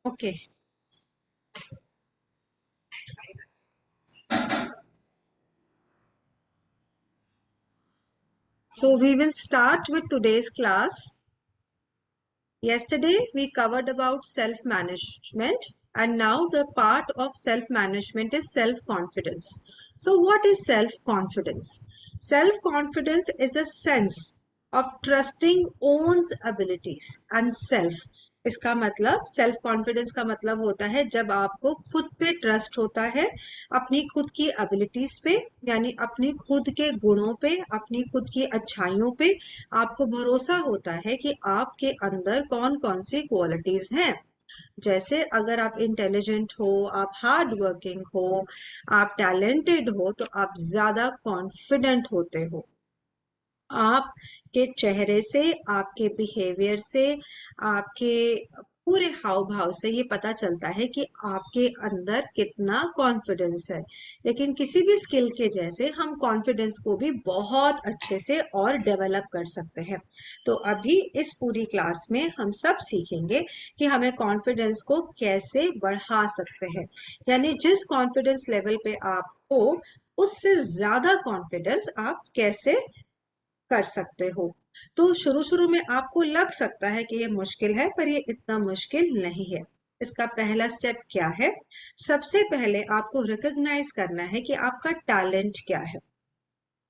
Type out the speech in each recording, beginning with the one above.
Okay, so we will start with today's class. Yesterday we covered about self-management, and now the part of self-management is self-confidence. So what is self-confidence? Self-confidence is a sense of trusting one's abilities and self. इसका मतलब self confidence का मतलब होता है जब आपको खुद पे ट्रस्ट होता है, अपनी खुद की एबिलिटीज पे, यानी अपनी खुद के गुणों पे, अपनी खुद की अच्छाइयों पे आपको भरोसा होता है कि आपके अंदर कौन कौन सी क्वालिटीज हैं। जैसे अगर आप इंटेलिजेंट हो, आप हार्ड वर्किंग हो, आप टैलेंटेड हो, तो आप ज्यादा कॉन्फिडेंट होते हो। आपके चेहरे से, आपके बिहेवियर से, आपके पूरे हाव भाव से ये पता चलता है कि आपके अंदर कितना कॉन्फिडेंस है। लेकिन किसी भी स्किल के जैसे हम कॉन्फिडेंस को भी बहुत अच्छे से और डेवलप कर सकते हैं। तो अभी इस पूरी क्लास में हम सब सीखेंगे कि हमें कॉन्फिडेंस को कैसे बढ़ा सकते हैं, यानी जिस कॉन्फिडेंस लेवल पे आप हो उससे ज्यादा कॉन्फिडेंस आप कैसे कर सकते हो। तो शुरू शुरू में आपको लग सकता है कि ये मुश्किल है, पर ये इतना मुश्किल नहीं है। इसका पहला स्टेप क्या है? सबसे पहले आपको रिकॉग्नाइज करना है कि आपका टैलेंट क्या है,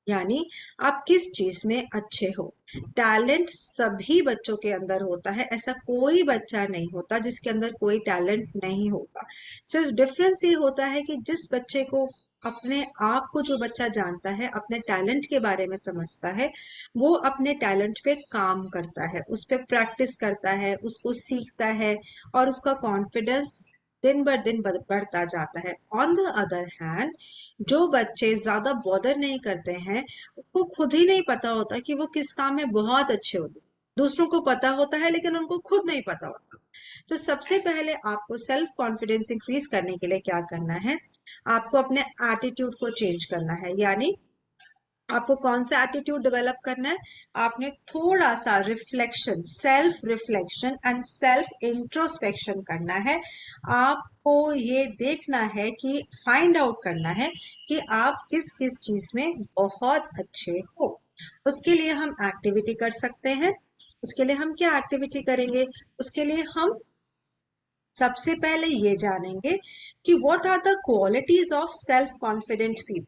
यानी आप किस चीज में अच्छे हो। टैलेंट सभी बच्चों के अंदर होता है, ऐसा कोई बच्चा नहीं होता जिसके अंदर कोई टैलेंट नहीं होगा। सिर्फ डिफरेंस ये होता है कि जिस बच्चे को अपने आप को, जो बच्चा जानता है, अपने टैलेंट के बारे में समझता है, वो अपने टैलेंट पे काम करता है, उस पे प्रैक्टिस करता है, उसको सीखता है, और उसका कॉन्फिडेंस दिन ब दिन बढ़ता जाता है। ऑन द अदर हैंड, जो बच्चे ज्यादा बॉदर नहीं करते हैं, उनको खुद ही नहीं पता होता कि वो किस काम में बहुत अच्छे होते हैं। दूसरों को पता होता है लेकिन उनको खुद नहीं पता होता। तो सबसे पहले आपको सेल्फ कॉन्फिडेंस इंक्रीज करने के लिए क्या करना है? आपको अपने एटीट्यूड को चेंज करना है। यानी आपको कौन सा एटीट्यूड डेवलप करना है? आपने थोड़ा सा reflection, self reflection and self introspection करना है। आपको ये देखना है कि फाइंड आउट करना है कि आप किस किस चीज में बहुत अच्छे हो। उसके लिए हम एक्टिविटी कर सकते हैं। उसके लिए हम क्या एक्टिविटी करेंगे? उसके लिए हम सबसे पहले ये जानेंगे कि what are the qualities of self confident people,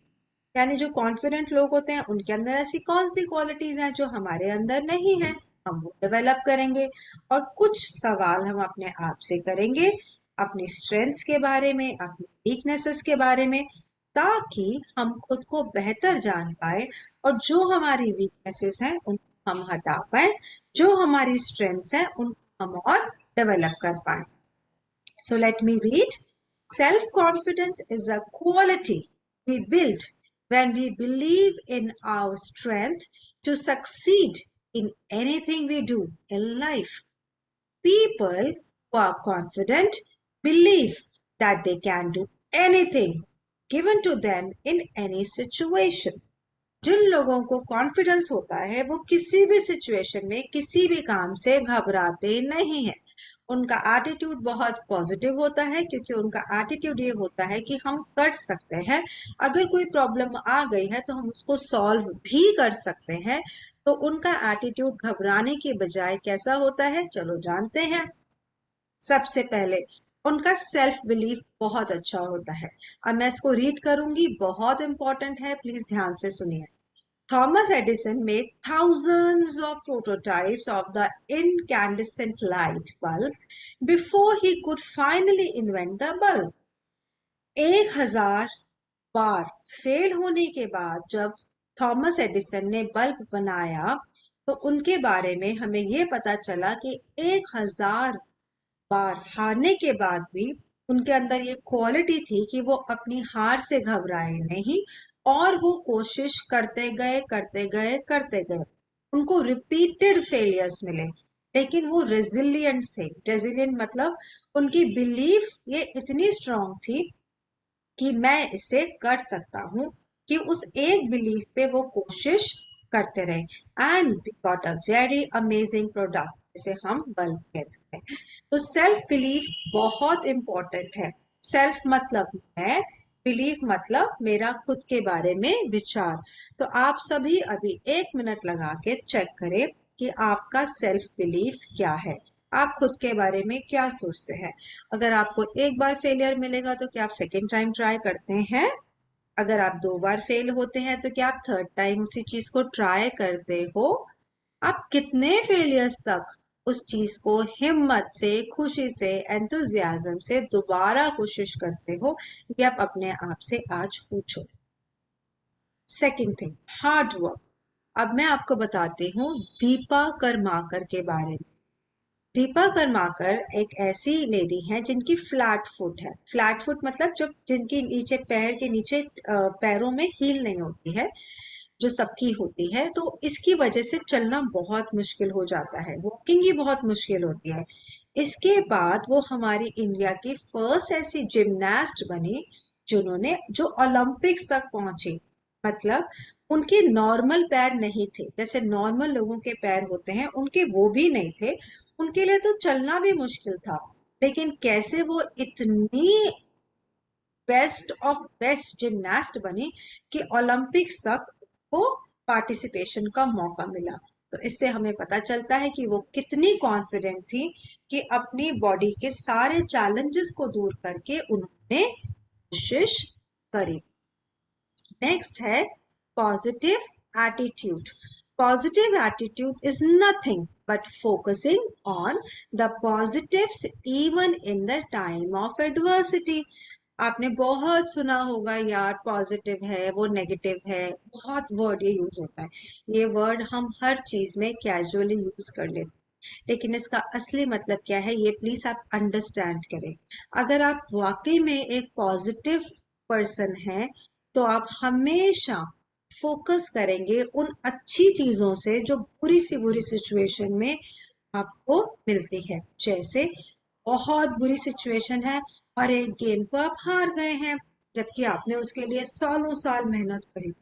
यानी जो कॉन्फिडेंट लोग होते हैं उनके अंदर ऐसी कौन सी क्वालिटीज हैं जो हमारे अंदर नहीं है। हम वो डेवलप करेंगे, और कुछ सवाल हम अपने आप से करेंगे अपनी स्ट्रेंथ्स के बारे में, अपनी वीकनेसेस के बारे में, ताकि हम खुद को बेहतर जान पाए, और जो हमारी वीकनेसेस हैं उनको हम हटा पाए, जो हमारी स्ट्रेंथ्स हैं उनको हम और डेवलप कर पाए। So let me read. Self-confidence is a quality we build when we believe in our strength to succeed in anything we do in life. People who are confident believe that they can do anything given to them in any situation. जिन लोगों को confidence होता है वो किसी भी situation में किसी भी काम से घबराते नहीं है। उनका एटीट्यूड बहुत पॉजिटिव होता है, क्योंकि उनका एटीट्यूड ये होता है कि हम कर सकते हैं। अगर कोई प्रॉब्लम आ गई है तो हम उसको सॉल्व भी कर सकते हैं। तो उनका एटीट्यूड घबराने के बजाय कैसा होता है, चलो जानते हैं। सबसे पहले उनका सेल्फ बिलीफ बहुत अच्छा होता है। अब मैं इसको रीड करूंगी, बहुत इंपॉर्टेंट है, प्लीज ध्यान से सुनिए। Thomas Edison made thousands of prototypes of the incandescent light bulb before he could finally invent the bulb. 1000 bar fail होने के बाद जब थॉमस एडिसन ने बल्ब बनाया, तो उनके बारे में हमें ये पता चला कि 1000 बार हारने के बाद भी उनके अंदर ये क्वालिटी थी कि वो अपनी हार से घबराए नहीं, और वो कोशिश करते गए करते गए करते गए। उनको रिपीटेड फेलियर्स मिले, लेकिन वो रेजिलियंट थे। रेजिलियंट मतलब उनकी बिलीफ ये इतनी स्ट्रांग थी कि मैं इसे कर सकता हूँ, कि उस एक बिलीफ पे वो कोशिश करते रहे। And we got a very amazing product, जिसे हम बल्ब कहते हैं। है। तो सेल्फ बिलीफ बहुत इंपॉर्टेंट है। सेल्फ मतलब मैं, बिलीफ मतलब मेरा खुद के बारे में विचार। तो आप सभी अभी 1 मिनट लगा के चेक करें कि आपका सेल्फ बिलीफ क्या है, आप खुद के बारे में क्या सोचते हैं। अगर आपको एक बार फेलियर मिलेगा तो क्या आप सेकेंड टाइम ट्राई करते हैं? अगर आप 2 बार फेल होते हैं तो क्या आप थर्ड टाइम उसी चीज को ट्राई करते हो? आप कितने फेलियर्स तक उस चीज को हिम्मत से, खुशी से, एंथुजियाज्म से दोबारा कोशिश करते हो? ये आप अपने आप से आज पूछो। Second thing, hard work. अब मैं आपको बताती हूँ दीपा करमाकर के बारे में। दीपा करमाकर एक ऐसी लेडी है जिनकी फ्लैट फुट है। फ्लैट फुट मतलब जो जिनकी नीचे पैर के नीचे पैरों में हील नहीं होती है, जो सबकी होती है। तो इसकी वजह से चलना बहुत मुश्किल हो जाता है, वॉकिंग ही बहुत मुश्किल होती है। इसके बाद वो हमारी इंडिया की फर्स्ट ऐसी जिम्नास्ट बनी जिन्होंने जो ओलंपिक्स तक पहुंची। मतलब उनके नॉर्मल पैर नहीं थे, जैसे नॉर्मल लोगों के पैर होते हैं उनके वो भी नहीं थे। उनके लिए तो चलना भी मुश्किल था, लेकिन कैसे वो इतनी बेस्ट ऑफ बेस्ट जिम्नास्ट बनी कि ओलंपिक्स तक वो पार्टिसिपेशन का मौका मिला। तो इससे हमें पता चलता है कि वो कितनी कॉन्फिडेंट थी कि अपनी बॉडी के सारे चैलेंजेस को दूर करके उन्होंने कोशिश करी। नेक्स्ट है positive attitude. Positive attitude is nothing but focusing on the positives even in the time of adversity. आपने बहुत सुना होगा यार, पॉजिटिव है वो नेगेटिव है, बहुत वर्ड ये यूज होता है। ये वर्ड हम हर चीज में कैजुअली यूज कर लेते हैं, लेकिन इसका असली मतलब क्या है ये प्लीज आप अंडरस्टैंड करें। अगर आप वाकई में एक पॉजिटिव पर्सन हैं तो आप हमेशा फोकस करेंगे उन अच्छी चीजों से जो बुरी सी बुरी सिचुएशन में आपको मिलती है। जैसे बहुत बुरी सिचुएशन है और एक गेम को आप हार गए हैं, जबकि आपने उसके लिए सालों साल मेहनत करी,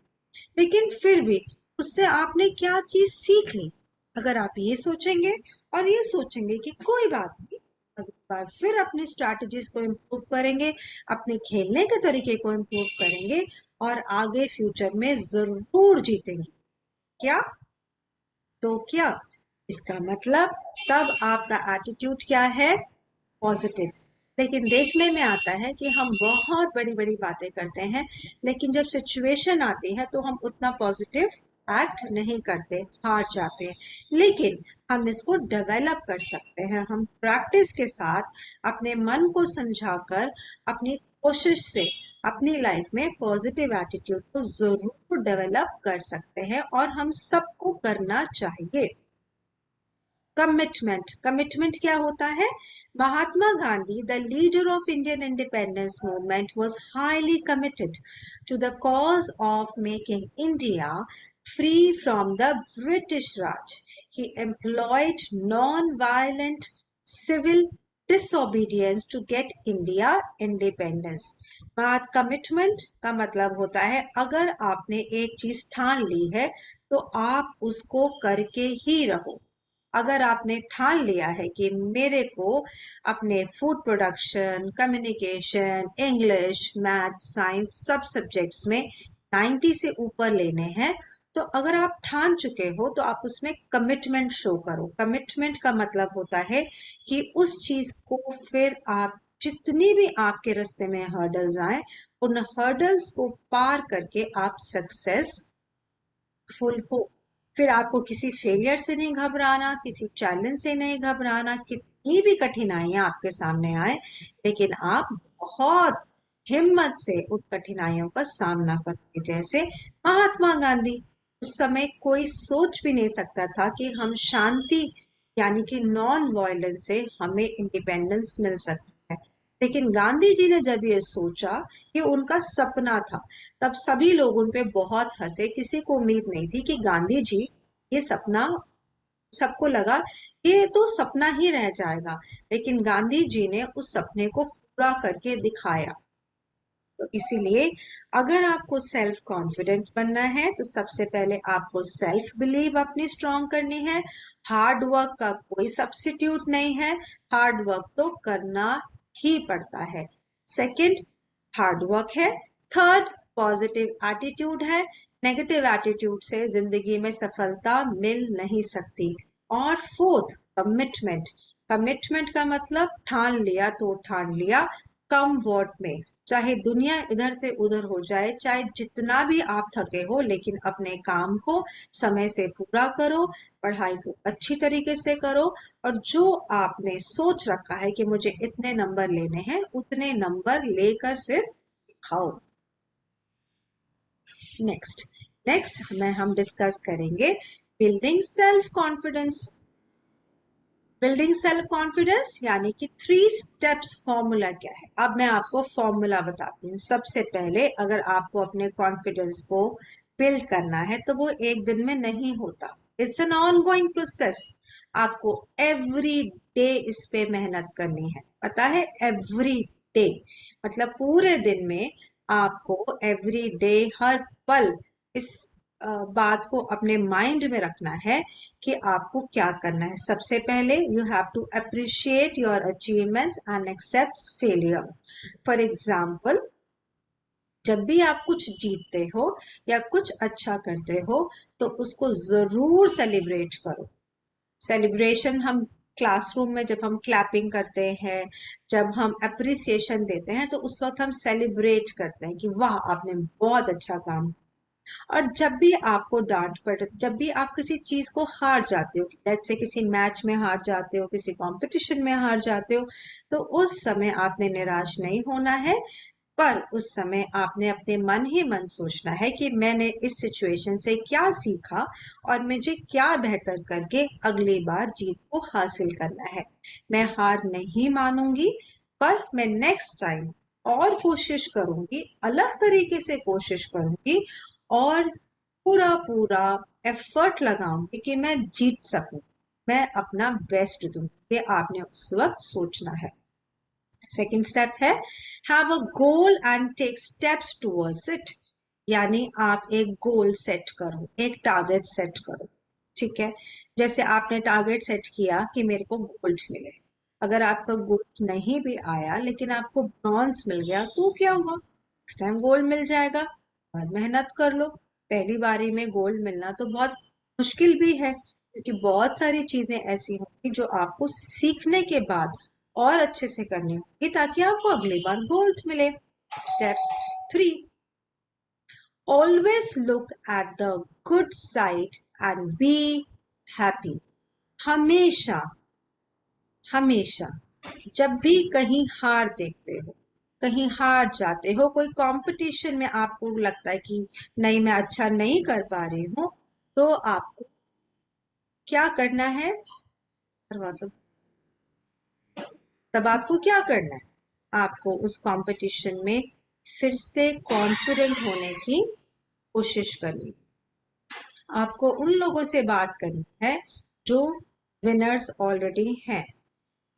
लेकिन फिर भी उससे आपने क्या चीज सीख ली? अगर आप ये सोचेंगे और ये सोचेंगे कि कोई बात नहीं, अगली बार फिर अपनी स्ट्रैटेजीज को इम्प्रूव करेंगे, अपने खेलने के तरीके को इम्प्रूव करेंगे और आगे फ्यूचर में जरूर जीतेंगे। क्या? तो क्या इसका मतलब तब आपका एटीट्यूड क्या है? पॉजिटिव। लेकिन देखने में आता है कि हम बहुत बड़ी बड़ी बातें करते हैं, लेकिन जब सिचुएशन आती है तो हम उतना पॉजिटिव एक्ट नहीं करते, हार जाते हैं। लेकिन हम इसको डेवलप कर सकते हैं, हम प्रैक्टिस के साथ अपने मन को समझाकर अपनी कोशिश से अपनी लाइफ में पॉजिटिव एटीट्यूड को जरूर डेवलप कर सकते हैं और हम सबको करना चाहिए। कमिटमेंट। कमिटमेंट क्या होता है? Mahatma Gandhi, the leader of Indian independence movement, was highly committed to the cause of making India free from the British Raj. He employed non-violent civil disobedience to get India independence. बात commitment का मतलब होता है अगर आपने एक चीज ठान ली है तो आप उसको करके ही रहो। अगर आपने ठान लिया है कि मेरे को अपने food production, communication, English, math, science सब सब्जेक्ट्स में 90 से ऊपर लेने हैं, तो अगर आप ठान चुके हो तो आप उसमें कमिटमेंट शो करो। कमिटमेंट का मतलब होता है कि उस चीज को फिर आप जितनी भी आपके रास्ते में हर्डल्स आए, उन हर्डल्स को पार करके आप सक्सेसफुल हो। फिर आपको किसी फेलियर से नहीं घबराना, किसी चैलेंज से नहीं घबराना, कितनी भी कठिनाइयां आपके सामने आए, लेकिन आप बहुत हिम्मत से उन कठिनाइयों का सामना करेंगे। जैसे महात्मा गांधी, उस समय कोई सोच भी नहीं सकता था कि हम शांति यानी कि नॉन वायलेंस से हमें इंडिपेंडेंस मिल सकता है। लेकिन गांधी जी ने जब ये सोचा, कि उनका सपना था, तब सभी लोग उन पे बहुत हंसे। किसी को उम्मीद नहीं थी कि गांधी जी ये सपना, सबको लगा ये तो सपना ही रह जाएगा, लेकिन गांधी जी ने उस सपने को पूरा करके दिखाया। तो इसीलिए अगर आपको सेल्फ कॉन्फिडेंट बनना है तो सबसे पहले आपको सेल्फ बिलीव अपनी स्ट्रॉन्ग करनी है हार्ड वर्क का कोई सब्स्टिट्यूट नहीं है, हार्ड वर्क तो करना ही पड़ता है। सेकंड, हार्ड वर्क है। थर्ड, पॉजिटिव एटीट्यूड है। नेगेटिव एटीट्यूड से जिंदगी में सफलता मिल नहीं सकती। और फोर्थ, कमिटमेंट। कमिटमेंट का मतलब ठान लिया तो ठान लिया, कम वर्ड में, चाहे दुनिया इधर से उधर हो जाए, चाहे जितना भी आप थके हो, लेकिन अपने काम को समय से पूरा करो, पढ़ाई को अच्छी तरीके से करो, और जो आपने सोच रखा है कि मुझे इतने नंबर लेने हैं, उतने नंबर लेकर फिर खाओ। नेक्स्ट नेक्स्ट में हम डिस्कस करेंगे building self confidence. Building self confidence यानी कि 3 स्टेप्स फॉर्मूला क्या है। अब मैं आपको फॉर्मूला बताती हूँ। सबसे पहले अगर आपको अपने कॉन्फिडेंस को बिल्ड करना है तो वो एक दिन में नहीं होता, इट्स एन ऑनगोइंग प्रोसेस। आपको एवरी डे इस पे मेहनत करनी है, पता है, एवरी डे मतलब पूरे दिन में आपको एवरी डे, हर पल इस बात को अपने माइंड में रखना है कि आपको क्या करना है। सबसे पहले you have to appreciate your achievements and accept failure. For example, जब भी आप कुछ जीतते हो या कुछ अच्छा करते हो तो उसको जरूर सेलिब्रेट करो। सेलिब्रेशन हम क्लासरूम में जब हम क्लैपिंग करते हैं, जब हम अप्रिसिएशन देते हैं, तो उस वक्त हम सेलिब्रेट करते हैं कि वाह आपने बहुत अच्छा काम। और जब भी आपको डांट पड़े, जब भी आप किसी चीज को हार जाते हो, जैसे किसी मैच में हार जाते हो, किसी कंपटीशन में हार जाते हो, तो उस समय आपने निराश नहीं होना है, पर उस समय आपने अपने मन ही मन सोचना है कि मैंने इस सिचुएशन से क्या सीखा और मुझे क्या बेहतर करके अगली बार जीत को हासिल करना है। मैं हार नहीं मानूंगी, पर मैं नेक्स्ट टाइम और कोशिश करूंगी, अलग तरीके से कोशिश करूंगी, और पूरा पूरा एफर्ट लगाऊंगी कि मैं जीत सकूं, मैं अपना बेस्ट दूं। ये आपने उस वक्त सोचना है। सेकेंड स्टेप है have a goal and take steps towards it. यानी आप एक गोल सेट करो, एक टारगेट सेट करो। ठीक है, जैसे आपने टारगेट सेट किया कि मेरे को गोल्ड मिले। अगर आपका गोल्ड नहीं भी आया लेकिन आपको ब्रॉन्ज मिल गया तो क्या हुआ, नेक्स्ट टाइम गोल्ड मिल जाएगा, और मेहनत कर लो। पहली बारी में गोल्ड मिलना तो बहुत मुश्किल भी है, क्योंकि बहुत सारी चीजें ऐसी होंगी जो आपको सीखने के बाद और अच्छे से करनी होगी ताकि आपको अगली बार गोल्ड मिले। Step 3, always look at the good side and be happy. हमेशा हमेशा जब भी कहीं हार देखते हो, कहीं हार जाते हो, कोई कंपटीशन में आपको लगता है कि नहीं मैं अच्छा नहीं कर पा रही हूँ, तो आपको क्या करना है, तब आपको क्या करना है, आपको उस कंपटीशन में फिर से कॉन्फिडेंट होने की कोशिश करनी। आपको उन लोगों से बात करनी है जो विनर्स ऑलरेडी हैं।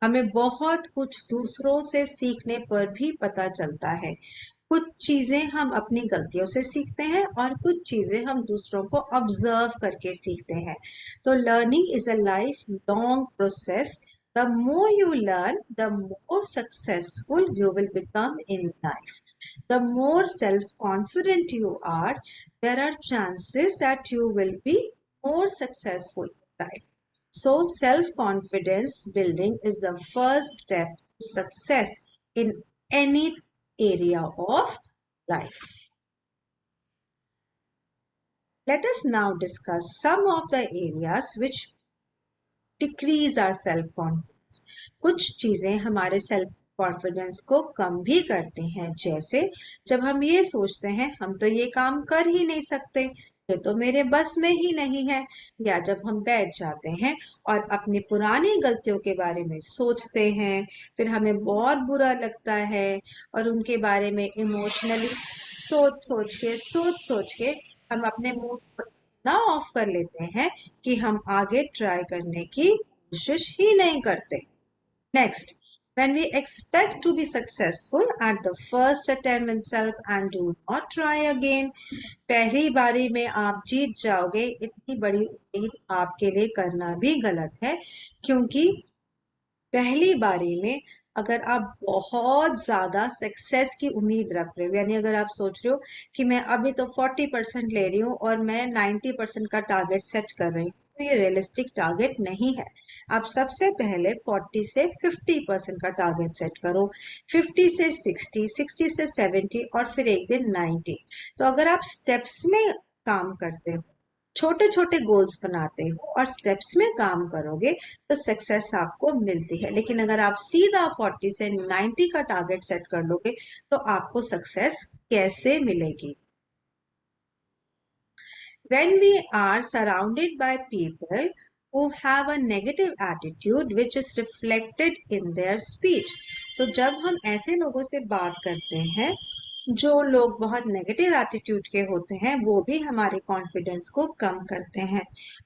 हमें बहुत कुछ दूसरों से सीखने पर भी पता चलता है। कुछ चीजें हम अपनी गलतियों से सीखते हैं और कुछ चीजें हम दूसरों को ऑब्जर्व करके सीखते हैं। तो learning is a life long process. The more you learn, the more successful you will become in life. The more self-confident you are, there are chances that you will be more successful in life. So, self-confidence building is the first step to success in any area of life. Let us now discuss some of the areas which decrease our self-confidence. कुछ चीजें हमारे self confidence को कम भी करते हैं, जैसे जब हम ये सोचते हैं हम तो ये काम कर ही नहीं सकते, ये तो मेरे बस में ही नहीं है, या जब हम बैठ जाते हैं और अपनी पुरानी गलतियों के बारे में सोचते हैं, फिर हमें बहुत बुरा लगता है और उनके बारे में इमोशनली सोच सोच के हम अपने मूड को ना ऑफ कर लेते हैं कि हम आगे ट्राई करने की कोशिश ही नहीं करते। Next, When we expect to be successful at the first attempt itself and do not try again, पहली बारी में आप जीत जाओगे, इतनी बड़ी उम्मीद आपके लिए करना भी गलत है, क्योंकि पहली बारी में अगर आप बहुत ज्यादा सक्सेस की उम्मीद रख रहे हो, यानी अगर आप सोच रहे हो कि मैं अभी तो 40% ले रही हूँ और मैं 90% का टारगेट सेट कर रही हूँ, तो ये रियलिस्टिक टारगेट नहीं है। आप सबसे पहले 40 से 50% का टारगेट सेट करो, 50 से 60, 60 से 70 और फिर एक दिन 90। तो अगर आप स्टेप्स में काम करते हो, छोटे छोटे गोल्स बनाते हो और स्टेप्स में काम करोगे, तो सक्सेस आपको मिलती है। लेकिन अगर आप सीधा 40 से 90 का टारगेट सेट कर लोगे, तो आपको सक्सेस कैसे मिलेगी? When we are surrounded by people who have a negative attitude which is reflected in their speech, तो जब हम ऐसे लोगों से बात करते हैं जो लोग बहुत नेगेटिव एटीट्यूड के होते हैं, वो भी हमारे कॉन्फिडेंस को कम करते हैं।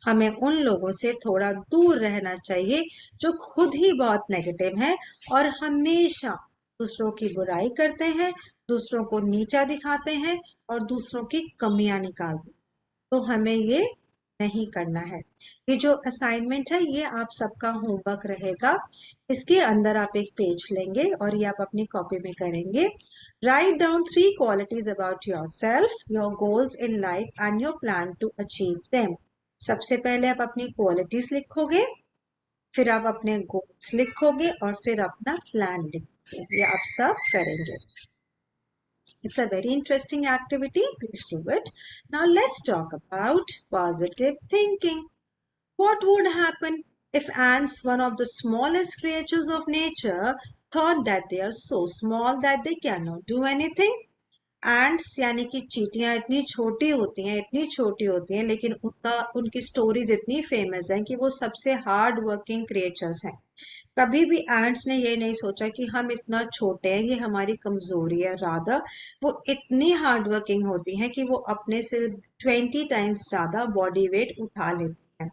हमें उन लोगों से थोड़ा दूर रहना चाहिए जो खुद ही बहुत नेगेटिव हैं और हमेशा दूसरों की बुराई करते हैं, दूसरों को नीचा दिखाते हैं और दूसरों की कमियां निकालते हैं। तो हमें ये नहीं करना है। ये जो असाइनमेंट है ये आप सबका होमवर्क रहेगा। इसके अंदर आप एक पेज लेंगे और ये आप अपनी कॉपी में करेंगे। Write down 3 qualities about yourself, your goals in life and your plan to achieve them. सबसे पहले आप अपनी क्वालिटीज लिखोगे, फिर आप अपने गोल्स लिखोगे और फिर अपना प्लान लिखोगे। ये आप सब करेंगे। It's a very interesting activity. Please do it. Now let's talk about positive thinking. What would happen if ants, one of the smallest creatures of nature, thought that they are so small that they cannot do anything? Ends यानी कि चींटियां इतनी छोटी होती हैं, इतनी छोटी होती हैं, लेकिन उनकी स्टोरीज इतनी फेमस हैं कि वो सबसे हार्ड वर्किंग क्रिएचर्स हैं। कभी भी एंड्स ने ये नहीं सोचा कि हम इतना छोटे हैं, ये हमारी कमजोरी है। रादर वो इतनी हार्ड वर्किंग होती हैं कि वो अपने से 20 टाइम्स ज्यादा बॉडी वेट उठा लेती हैं।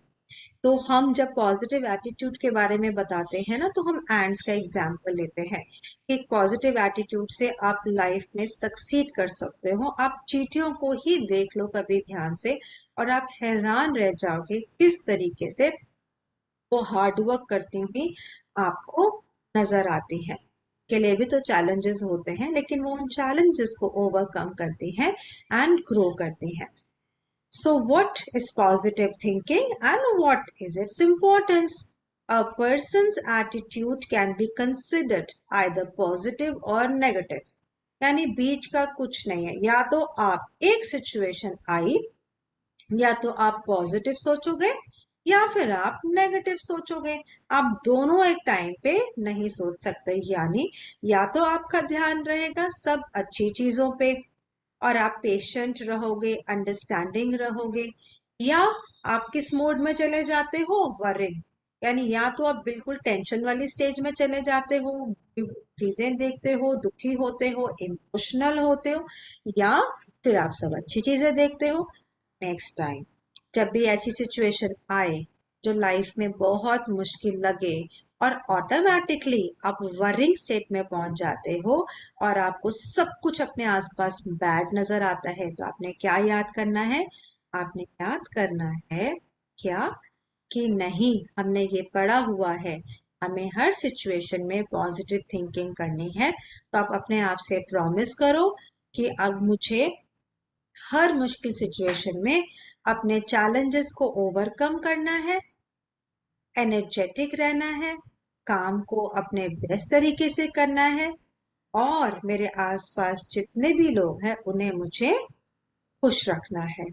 तो हम जब पॉजिटिव एटीट्यूड के बारे में बताते हैं ना, तो हम एंड्स का एग्जाम्पल लेते हैं कि पॉजिटिव एटीट्यूड से आप लाइफ में सक्सीड कर सकते हो। आप चींटियों को ही देख लो कभी ध्यान से और आप हैरान रह जाओगे किस तरीके से वो हार्ड वर्क करती हुई आपको नजर आती है। के लिए भी तो चैलेंजेस होते हैं, लेकिन वो उन चैलेंजेस को ओवरकम करती हैं एंड ग्रो करती हैं। So what is positive thinking and what is its importance? A person's attitude can be considered either positive or negative. यानी बीच का कुछ नहीं है। या तो आप एक सिचुएशन आई, या तो आप पॉजिटिव सोचोगे या फिर आप नेगेटिव सोचोगे। आप दोनों एक टाइम पे नहीं सोच सकते। यानी या तो आपका ध्यान रहेगा सब अच्छी चीजों पे और आप पेशेंट रहोगे, अंडरस्टैंडिंग रहोगे, या आप किस मोड में चले जाते हो, वरिंग। यानी या तो आप बिल्कुल टेंशन वाली स्टेज में चले जाते हो, चीजें देखते हो, दुखी होते हो, इमोशनल होते हो, या फिर आप सब अच्छी चीजें देखते हो। नेक्स्ट टाइम जब भी ऐसी सिचुएशन आए जो लाइफ में बहुत मुश्किल लगे और ऑटोमेटिकली आप वरिंग स्टेट में पहुंच जाते हो और आपको सब कुछ अपने आसपास बैड नजर आता है, तो आपने क्या याद करना है? आपने याद करना है क्या कि नहीं, हमने ये पढ़ा हुआ है, हमें हर सिचुएशन में पॉजिटिव थिंकिंग करनी है। तो आप अपने आप से प्रॉमिस करो कि अब मुझे हर मुश्किल सिचुएशन में अपने चैलेंजेस को ओवरकम करना है, एनर्जेटिक रहना है, काम को अपने बेस्ट तरीके से करना है और मेरे आसपास जितने भी लोग हैं उन्हें मुझे खुश रखना है।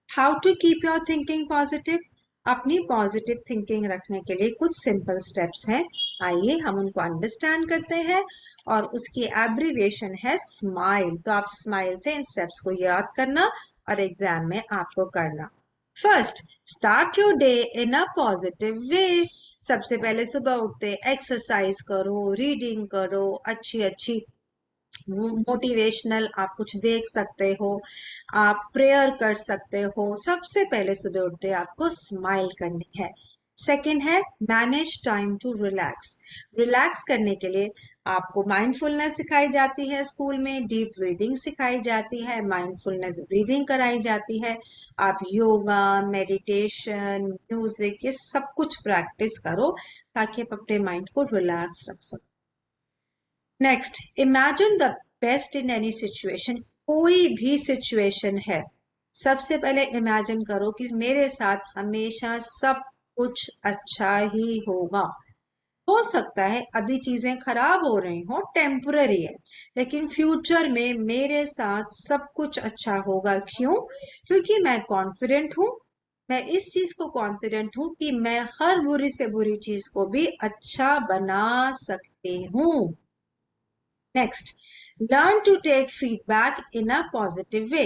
How to keep your thinking positive? अपनी पॉजिटिव थिंकिंग रखने के लिए कुछ सिंपल स्टेप्स हैं। आइए हम उनको अंडरस्टैंड करते हैं और उसकी एब्रीविएशन है स्माइल। तो आप स्माइल से इन स्टेप्स को याद करना और एग्जाम में आपको करना। First, start your day in a positive वे। सबसे पहले सुबह उठते एक्सरसाइज करो, रीडिंग करो, अच्छी अच्छी मोटिवेशनल आप कुछ देख सकते हो, आप प्रेयर कर सकते हो। सबसे पहले सुबह उठते आपको स्माइल करनी है। सेकंड है manage time to relax. Relax करने के लिए आपको माइंडफुलनेस सिखाई जाती है स्कूल में, डीप ब्रीदिंग सिखाई जाती है, माइंडफुलनेस ब्रीदिंग कराई जाती है। आप योगा, मेडिटेशन, म्यूजिक, ये सब कुछ प्रैक्टिस करो ताकि आप अपने माइंड को रिलैक्स रख सको। Next, imagine the best in any situation. कोई भी सिचुएशन है, सबसे पहले इमेजिन करो कि मेरे साथ हमेशा सब कुछ अच्छा ही होगा। हो सकता है अभी चीजें खराब हो रही हो, टेम्पररी है, लेकिन फ्यूचर में मेरे साथ सब कुछ अच्छा होगा। क्यों? क्योंकि मैं कॉन्फिडेंट हूं। मैं इस चीज को कॉन्फिडेंट हूं कि मैं हर बुरी से बुरी चीज को भी अच्छा बना सकती हूँ। Next, learn to take feedback in a positive way.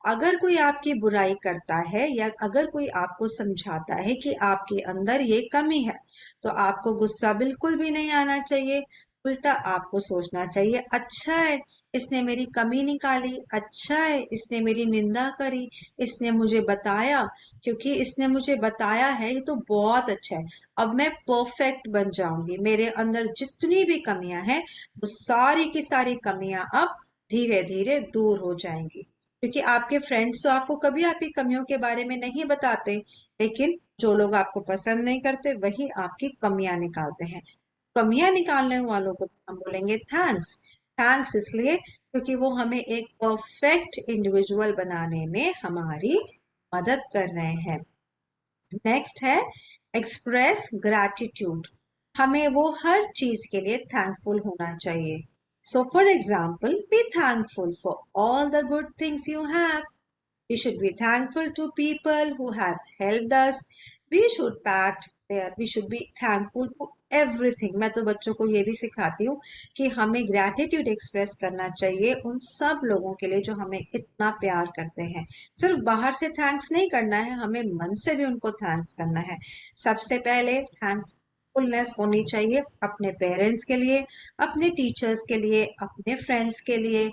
अगर कोई आपकी बुराई करता है या अगर कोई आपको समझाता है कि आपके अंदर ये कमी है, तो आपको गुस्सा बिल्कुल भी नहीं आना चाहिए। उल्टा आपको सोचना चाहिए, अच्छा है इसने मेरी कमी निकाली, अच्छा है इसने मेरी निंदा करी, इसने मुझे बताया, क्योंकि इसने मुझे बताया है ये तो बहुत अच्छा है। अब मैं परफेक्ट बन जाऊंगी। मेरे अंदर जितनी भी कमियां हैं वो सारी की सारी कमियां अब धीरे धीरे दूर हो जाएंगी। क्योंकि आपके फ्रेंड्स तो आपको कभी आपकी कमियों के बारे में नहीं बताते, लेकिन जो लोग आपको पसंद नहीं करते वही आपकी कमियां निकालते हैं। कमियां निकालने वालों को हम बोलेंगे थैंक्स। थैंक्स इसलिए क्योंकि वो हमें एक परफेक्ट इंडिविजुअल बनाने में हमारी मदद कर रहे हैं। नेक्स्ट है एक्सप्रेस ग्रैटिट्यूड। हमें वो हर चीज के लिए थैंकफुल होना चाहिए। So for example, be thankful for all the good things you have. We should be thankful to people who have helped us. We should be thankful to everything. मैं तो बच्चों को ये भी सिखाती हूँ कि हमें ग्रैटिट्यूड एक्सप्रेस करना चाहिए उन सब लोगों के लिए जो हमें इतना प्यार करते हैं। सिर्फ बाहर से थैंक्स नहीं करना है, हमें मन से भी उनको थैंक्स करना है। सबसे पहले थैंकफुलनेस होनी चाहिए अपने पेरेंट्स के लिए, अपने टीचर्स के लिए, अपने फ्रेंड्स के लिए,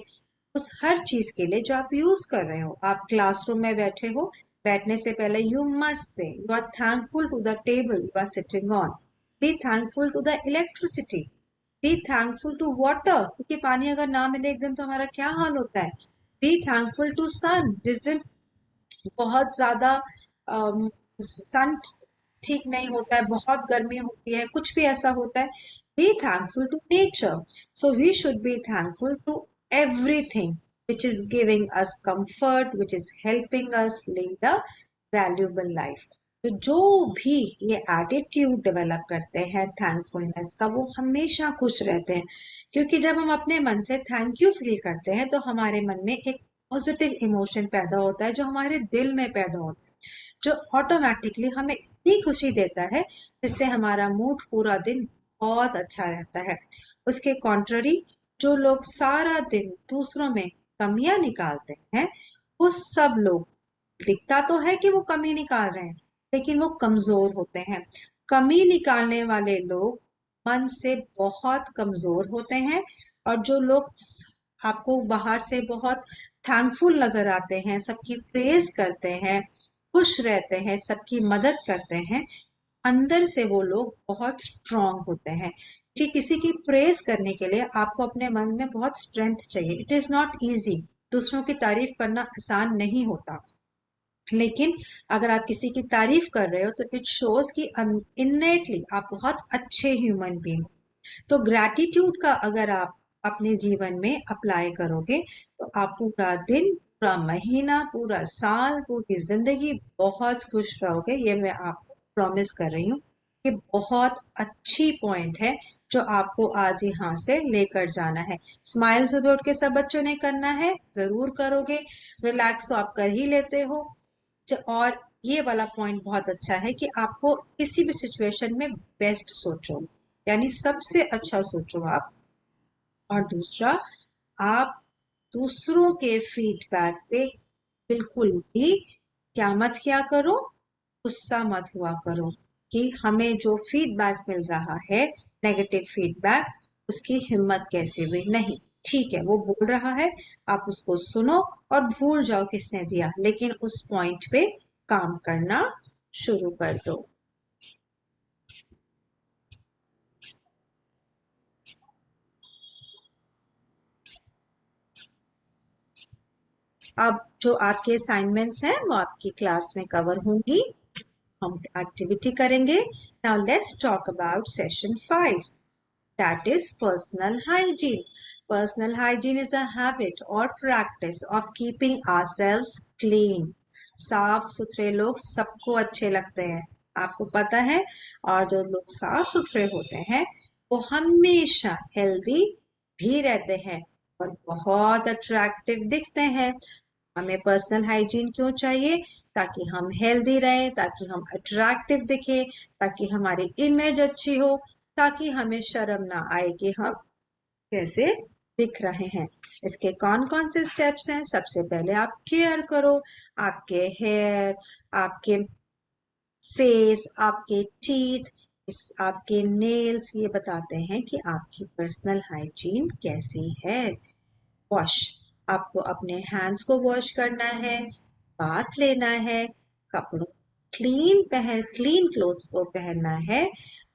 उस हर चीज के लिए जो आप यूज कर रहे हो। आप क्लासरूम में बैठे हो, बैठने से पहले you must say you are thankful to the table you are sitting on. Be thankful to the electricity. Be thankful to water, क्योंकि पानी अगर ना मिले एक दिन तो हमारा क्या हाल होता है। बी थैंकफुल टू सन, जिस दिन बहुत ज्यादा सन ठीक नहीं होता है, बहुत गर्मी होती है, कुछ भी ऐसा होता है, be thankful to nature. So we should be thankful to everything which is giving us comfort, which is helping us live the valuable life. तो जो भी ये एटीट्यूड डेवलप करते हैं थैंकफुलनेस का, वो हमेशा खुश रहते हैं। क्योंकि जब हम अपने मन से थैंक यू फील करते हैं तो हमारे मन में एक पॉजिटिव इमोशन पैदा होता है जो हमारे दिल में पैदा होता है, जो ऑटोमेटिकली हमें इतनी खुशी देता है जिससे हमारा मूड पूरा दिन बहुत अच्छा रहता है। उसके कॉन्ट्ररी, जो लोग सारा दिन दूसरों में कमियां निकालते हैं, वो सब लोग, दिखता तो है कि वो कमी निकाल रहे हैं, लेकिन वो कमजोर होते हैं। कमी निकालने वाले लोग मन से बहुत कमजोर होते हैं। और जो लोग आपको बाहर से बहुत थैंकफुल नजर आते हैं, सबकी प्रेज करते हैं, खुश रहते हैं, सबकी मदद करते हैं, अंदर से वो लोग बहुत स्ट्रांग होते हैं। कि किसी की प्रेज करने के लिए आपको अपने मन में बहुत स्ट्रेंथ चाहिए। It is not easy. दूसरों की तारीफ करना आसान नहीं होता, लेकिन अगर आप किसी की तारीफ कर रहे हो तो इट शोज कि इननेटली आप बहुत अच्छे ह्यूमन बीइंग। तो ग्रैटिट्यूड का अगर आप अपने जीवन में अप्लाई करोगे तो आप पूरा दिन, पूरा महीना, पूरा साल, पूरी जिंदगी बहुत खुश रहोगे। ये मैं आपको प्रॉमिस कर रही हूँ। ये बहुत अच्छी पॉइंट है जो आपको आज यहाँ से लेकर जाना है। स्माइल सुबह उठ के सब बच्चों ने करना है, जरूर करोगे। रिलैक्स तो आप कर ही लेते हो। और ये वाला पॉइंट बहुत अच्छा है कि आपको किसी भी सिचुएशन में बेस्ट सोचो, यानी सबसे अच्छा सोचो आप। और दूसरा, आप दूसरों के फीडबैक पे बिल्कुल भी क्या करो, गुस्सा मत हुआ करो कि हमें जो फीडबैक मिल रहा है, नेगेटिव फीडबैक, उसकी हिम्मत कैसे हुई। नहीं, ठीक है वो बोल रहा है, आप उसको सुनो और भूल जाओ किसने दिया, लेकिन उस पॉइंट पे काम करना शुरू कर दो। अब जो आपके असाइनमेंट्स हैं वो आपकी क्लास में कवर होंगी, हम एक्टिविटी करेंगे। Now let's talk about session 5, that is personal hygiene. Personal hygiene is a habit or practice of keeping ourselves clean. साफ सुथरे लोग सबको अच्छे लगते हैं, आपको पता है। और जो लोग साफ सुथरे होते हैं वो हमेशा हेल्दी भी रहते हैं और बहुत अट्रैक्टिव दिखते हैं। हमें पर्सनल हाइजीन क्यों चाहिए? ताकि हम हेल्दी रहें, ताकि हम अट्रैक्टिव दिखे, ताकि हमारी इमेज अच्छी हो, ताकि हमें शर्म ना आए कि हम कैसे दिख रहे हैं। इसके कौन कौन से स्टेप्स हैं? सबसे पहले आप केयर करो, आपके हेयर, आपके फेस, आपके टीथ, आपके नेल्स, ये बताते हैं कि आपकी पर्सनल हाइजीन कैसी है। वॉश, आपको अपने हैंड्स को वॉश करना है, बाथ लेना है, कपड़ों क्लीन क्लोथ्स को पहनना है,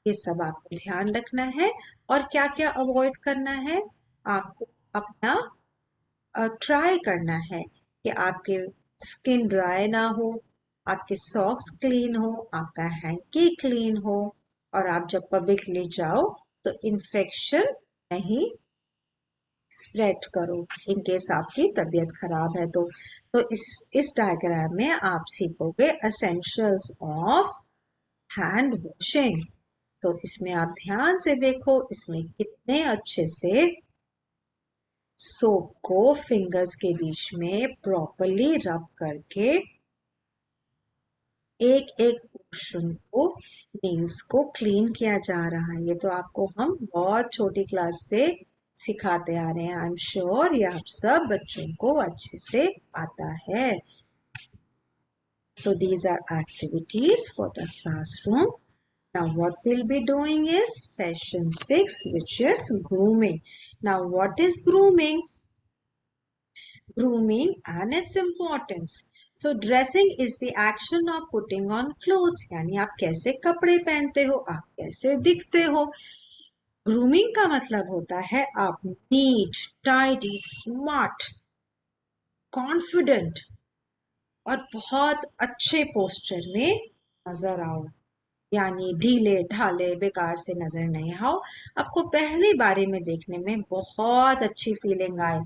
ये सब आपको ध्यान रखना है। और क्या क्या अवॉइड करना है? आपको अपना ट्राई करना है कि आपके स्किन ड्राई ना हो, आपके सॉक्स क्लीन हो, आपका हैंकी क्लीन हो, और आप जब पब्लिकली जाओ तो इन्फेक्शन नहीं स्प्रेड करो इन केस आपकी तबीयत खराब है। तो इस डायग्राम में आप सीखोगे एसेंशियल्स ऑफ हैंड वॉशिंग। तो इसमें आप ध्यान से देखो, इसमें कितने अच्छे से सोप को फिंगर्स के बीच में प्रॉपरली रब करके एक एक पोर्शन को, नेल्स को क्लीन किया जा रहा है। ये तो आपको हम बहुत छोटी क्लास से सिखाते आ रहे हैं। आई एम श्योर ये आप सब बच्चों को अच्छे से आता है। So these are activities for the classroom. Now what we'll be doing is session 6, which is grooming. Now what is grooming? Grooming and its importance. So dressing is the action of putting on clothes. यानी आप कैसे कपड़े पहनते हो, आप कैसे दिखते हो। ग्रूमिंग का मतलब होता है आप नीट, टाइडी, स्मार्ट, कॉन्फिडेंट और बहुत अच्छे पोस्चर में नजर आओ। यानी ढीले ढाले बेकार से नजर नहीं आओ, आपको पहली बारी में देखने में बहुत अच्छी फीलिंग आए,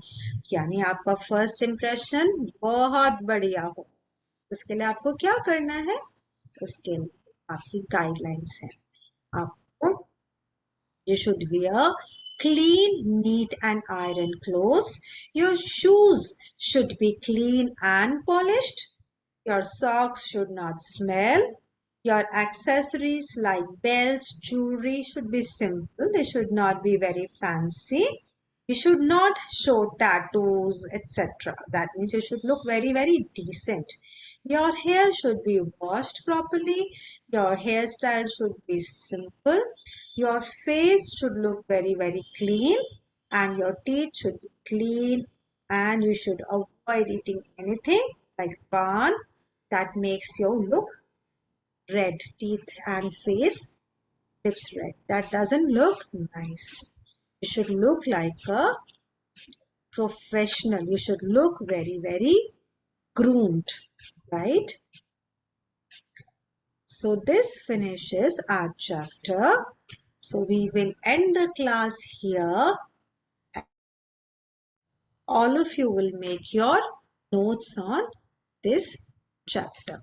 यानी आपका फर्स्ट इम्प्रेशन बहुत बढ़िया हो। इसके लिए आपको क्या करना है? उसके लिए आपकी गाइडलाइंस है। आपको You should wear clean, neat and iron clothes. Your shoes should be clean and polished. Your socks should not smell. Your accessories like belts, jewelry should be simple. They should not be very fancy. You should not show tattoos, etc. That means you should look very, very decent. Your hair should be washed properly. Your hairstyle should be simple. Your face should look very, very clean. And your teeth should be clean. And you should avoid eating anything like pan that makes you look red, teeth and face, lips red. That doesn't look nice. You should look like a professional. You should look very, very groomed, right? So this finishes our chapter. So we will end the class here. All of you will make your notes on this chapter.